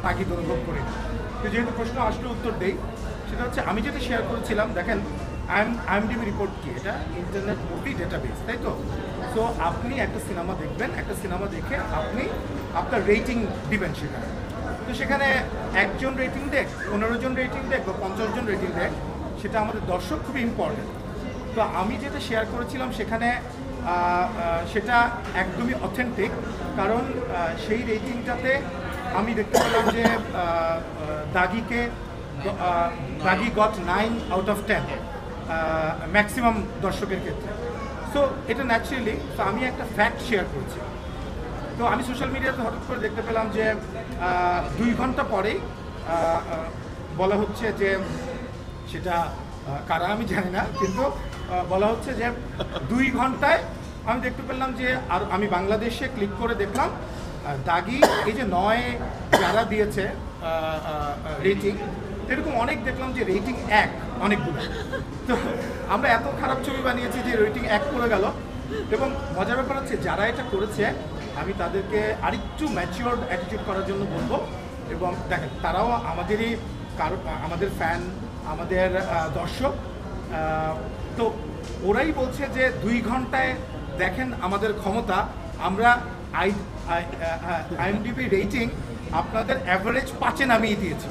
তাগিদ অনুভব করি না। তো যেহেতু প্রশ্ন আসলে উত্তর দেই, সেটা হচ্ছে আমি যেটা শেয়ার করেছিলাম, দেখেন IMDb রিপোর্ট কি, এটা ইন্টারনেট মুভি ডেটাবেস, তাই তো? সো আপনি একটা সিনেমা দেখবেন, একটা সিনেমা দেখে আপনি আপনার রেটিং দিবেন সেখানে। তো সেখানে একজন রেটিং দেখ, 15 জন রেটিং দেখ বা 50 জন রেটিং দেখ, সেটা আমাদের দর্শক খুবই ইম্পর্টেন্ট। তো আমি যেটা শেয়ার করেছিলাম সেখানে সেটা একদমই অথেন্টিক, কারণ সেই রেটিংটাতে আমি দেখতে পেলাম যে দাগি গট 9 আউট অফ 10 ম্যাক্সিমাম দর্শকের ক্ষেত্রে। সো এটা ন্যাচারালি, তো আমি একটা ফ্যাক্ট শেয়ার করছি। তো আমি সোশ্যাল মিডিয়াতে হঠাৎ করে দেখতে পেলাম যে 2 ঘন্টা পরেই বলা হচ্ছে যে, সেটা কারা আমি জানি না, কিন্তু বলা হচ্ছে যে 2 ঘন্টায় আমি দেখতে পেলাম যে, আর আমি বাংলাদেশে ক্লিক করে দেখলাম দাগি এই যে 9 যারা দিয়েছে রেটিং, এরকম অনেক দেখলাম যে রেটিং 1 অনেকগুলো। তো আমরা এত খারাপ ছবি বানিয়েছি যে রেটিং 1 করে গেল। এবং মজার ব্যাপার হচ্ছে যারা এটা করেছে আমি তাদেরকে আরেকটু ম্যাচিওরড অ্যাটিটিউড করার জন্য বলবো। এবং দেখেন তারাও আমাদেরই আমাদের ফ্যান, আমাদের দর্শক। তো ওরাই বলছে যে 2 ঘন্টায় দেখেন আমাদের ক্ষমতা, আমরা IMDb রেটিং আপনাদের অ্যাভারেজ 5-এ নামিয়ে দিয়েছি।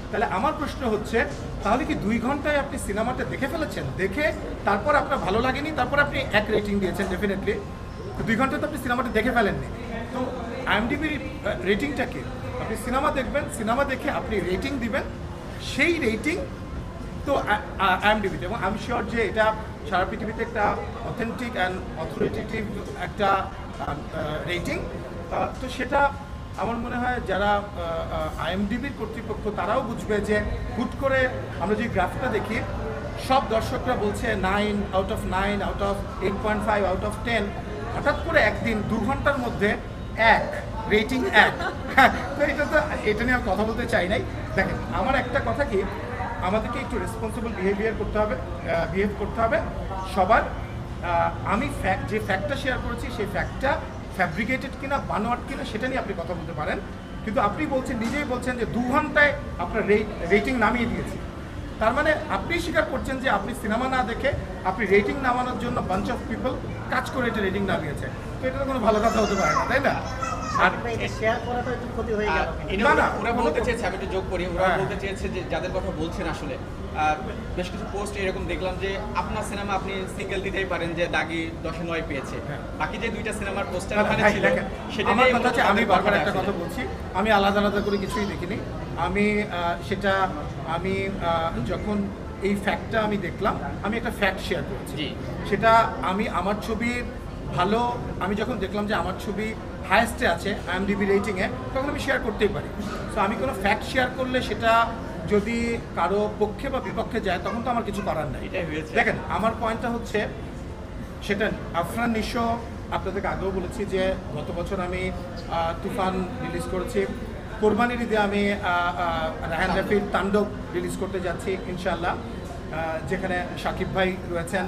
তাহলে আমার প্রশ্ন হচ্ছে, তাহলে কি 2 ঘন্টায় আপনি সিনেমাটা দেখে ফেলেছেন, দেখে তারপর আপনার ভালো লাগেনি, তারপর আপনি 1 রেটিং দিয়েছেন? ডেফিনেটলি 2 ঘন্টায় তো আপনি সিনেমাটা দেখে ফেলেননি। তো IMDb রেটিংটাকে আপনি সিনেমা দেখবেন, সিনেমা দেখে আপনি রেটিং দিবেন, সেই রেটিং তো IMDb-তে। এবং আমি শিওর যে এটা সারা পৃথিবীতে একটা অথেন্টিক অ্যান্ড অথরিটেটিভ একটা রেটিং। তো সেটা আমার মনে হয় যারা IMDb-র কর্তৃপক্ষ তারাও বুঝবে যে হুট করে আমরা যে গ্রাফটা দেখি সব দর্শকরা বলছে 9 out of 9 out of 8.5 out of 10, হঠাৎ করে একদিন 2 ঘন্টার মধ্যে 1 রেটিং 1। তো এটা নিয়ে আমি কথা বলতে চাই নাই। দেখেন আমার একটা কথা কি, আমাদেরকে একটু রেসপন্সিবল বিহেভ করতে হবে সবার। আমি যে ফ্যাক্টটা শেয়ার করেছি সেই ফ্যাক্টটা ফ্যাব্রিকেটেড কিনা, বানোয়াট কিনা, সেটা নিয়ে আপনি কথা বলতে পারেন। কিন্তু আপনি বলছেন, নিজেই বলছেন যে 2 ঘন্টায় আপনার রেটিং নামিয়ে দিয়েছি। তার মানে আপনি স্বীকার করছেন যে আপনি সিনেমা না দেখে আপনি রেটিং নামানোর জন্য বাঞ্চ অফ পিপল কাজ করে এটা রেটিং নামিয়েছে। তো এটা তো কোনো ভালো কথা হতে পারে না, তাই না? আর শেয়ার করাটা একটু ক্ষতি হয়ে গেল। ওরা বলতে চেয়েছে, আমি একটু যোগ করি, ওরা বলতে চেয়েছে যে যাদের কথা বলছেন আসলে বেশ কিছু পোস্ট এরকম দেখলাম যে আপনার সিনেমা আপনি সিঙ্গেল দিতেই পারেন, যে দাগি 10-9 পেয়েছে, বাকি যে 2টা সিনেমার পোস্টার ওখানে ছিল সেটা আমার কথা হচ্ছে, আমি বারবার একটা কথা বলছি, আমি আলাদা আলাদা করে কিছুই দেখিনি। আমি যখন এই ফ্যাক্টটা আমি দেখলাম, আমি একটা ফ্যাক্ট শেয়ার করেছি। সেটা আমার ছবি ভালো, আমি যখন দেখলাম যে আমার ছবি হায়েস্টে আছে IMDb রেটিংয়ে, তখন আমি শেয়ার করতেই পারি। তো আমি কোনো ফ্যাক্ট শেয়ার করলে সেটা যদি কারো পক্ষে বা বিপক্ষে যায়, তখন তো আমার কিছু করার নাই। দেখেন আমার পয়েন্টটা হচ্ছে, সেটা আফরান নিশো আপনাদেরকে আগেও বলেছি যে গত বছর আমি তুফান রিলিজ করেছি, কোরবানির ঈদে আমি রায়হান রাফির তাণ্ডব রিলিজ করতে যাচ্ছি ইনশাআল্লাহ, যেখানে শাকিব ভাই রয়েছেন।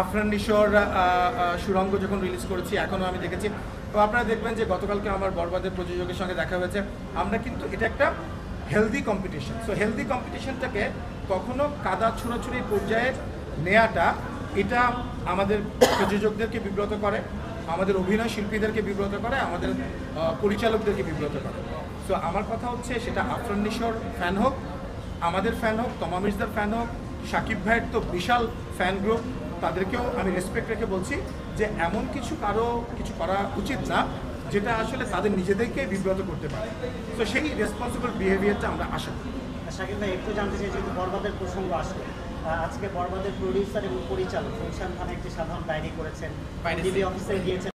আফরান নিশোর সুরঙ্গ যখন রিলিজ করেছি, এখনও আমি দেখেছি। তো আপনারা দেখবেন যে গতকালকে আমার বরবাদের প্রযোজকের সঙ্গে দেখা হয়েছে। আমরা কিন্তু এটা একটা হেলদি কম্পিটিশন। সো হেলদি কম্পিটিশনটাকে কখনো কাদা ছুড়োছুড়ি পর্যায়ে নেওয়াটা, এটা আমাদের প্রযোজকদেরকে বিব্রত করে, আমাদের অভিনয় শিল্পীদেরকে বিব্রত করে, আমাদের পরিচালকদেরকে বিব্রত করে। সো আমার কথা হচ্ছে, সেটা আফরান নিশোর ফ্যান হোক, আমাদের ফ্যান হোক, তমা মির্জার ফ্যান হোক, শাকিব ভাইয়ের তো বিশাল ফ্যান গ্রুপ, তাদেরকেও আমি রেসপেক্ট রেখে বলছি যে এমন কিছু করা উচিত না যেটা আসলে তাদের নিজেদেরকে বিব্রত করতে পারে। তো সেই রেসপন্সিবল বিহেভিয়ারটা আমরা আশা করি। শাকিব ভাই, একটু জানতে চাই, যেহেতু বরবাদের প্রসঙ্গ আসলো, আজকে বরবাদের প্রডিউসার এবং পরিচালক গুলশান খান একটি সাধারণ ডায়েরি করেছেন, ডিবি অফিসে গিয়েছেন।